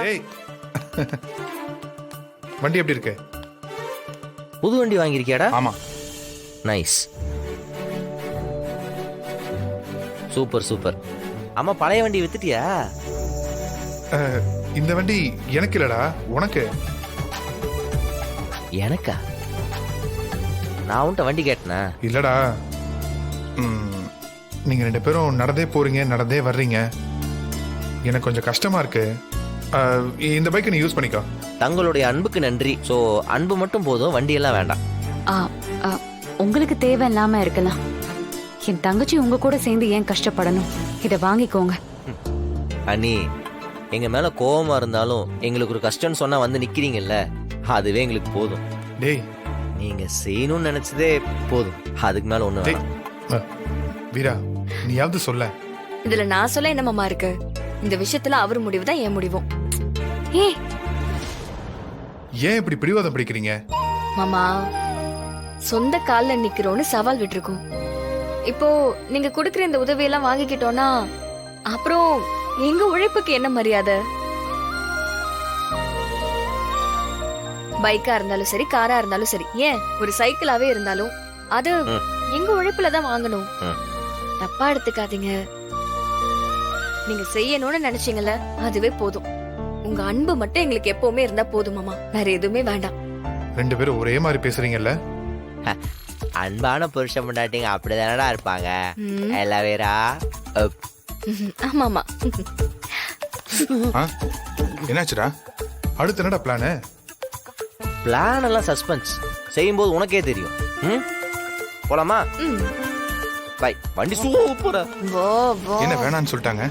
டேய் வண்டி எப்படி இருக்கு? புது வண்டி வாங்கியிருக்கியாடா? ஆமா. Nice, super super. அம்மா பழைய வண்டி வித்துட்டியா? இந்த வண்டி எனக்கு இல்லடா, உனக்கு. எனக்கா? நான் உன்ட்ட வண்டி கேட்டனா? இல்லடா, நீங்க 2 பேரும் நடந்தே போறீங்க, நடந்தே வர்றீங்க. எனக்கு கொஞ்சம் கஷ்டமா இருக்கு. இந்த பைக்கை நீ யூஸ் பண்ணிக்கோ. தங்களுடைய அன்புக்கு நன்றி. ஸோ அன்பு மட்டும் போதும், வண்டியெல்லாம் வேண்டாம். உங்களுக்கு தேவையில்லாம இருக்கலாம். என் தங்கச்சி உங்க கூட சேர்ந்து ஏன் கஷ்டப்படணும்? இதை வாங்கிக்கோங்க. அண்ணி, எங்க மேல கோவமா இருந்தாலும் எங்களுக்கு ஒரு கஷ்டம்னு சொன்னா வந்து நிக்கிறீங்கல்ல, அதுவே எங்களுக்கு போதும். டேய், நீங்க செய்யணும்னு நினைச்சதே போதும், அதுக்கு மேல ஒண்ணு வேணாம். வீரா, நீயாவது சொல்ல. இதுல நான் சொல்ல என்ன மாமா இருக்கு? இந்த விஷயத்துல அவர் முடிவு தான் என் முடிவும். ஏன் இப்படி பிடிவாதம் பிடிக்கிறீங்க? மாமா, சொந்த கால்ல நிக்கிறோன்னு சவால் விட்டுருக்கோம். இப்போ நீங்க குடுக்கற இந்த உதவியெல்லாம் வாங்கிக்கிட்டோம்னா அப்புறம் எங்க உழைப்புக்கு என்ன மரியாதை? பைக்கா இருந்தாலும் சரி, காரா இருந்தாலும் சரி, ஏன் ஒரு சைக்கிளாவே இருந்தாலும் அது எங்க உழைப்புல தான் வாங்கணும். தப்பா எடுத்துக்காதீங்க. நீங்க செய்யணும்னு நினைச்சீங்கல்ல, அதுவே போதும். உங்க அன்பு மட்டும் எங்களுக்கு எப்பவுமே இருந்தா போதும் மாமா, வேற எதுவுமே வேண்டாம். 2 பேரும் ஒரே மாதிரி பேசுறீங்கல்ல? அன்பான புருஷன் முன்னாட்டிங்க அப்படிதானடா இருப்பாங்க எல்லாம் வேறா. ஆமா ஆமா. என்னாச்சுடா? அடுத்து என்னடா பிளானு? பிளான் எல்லாம் சஸ்பென்ஸ், செய்யும்போது உனக்கே தெரியும். போலாமா? பை, வண்டி சூப்பரா. வா வா. என்ன வேணான்னு சொல்லிட்டாங்க?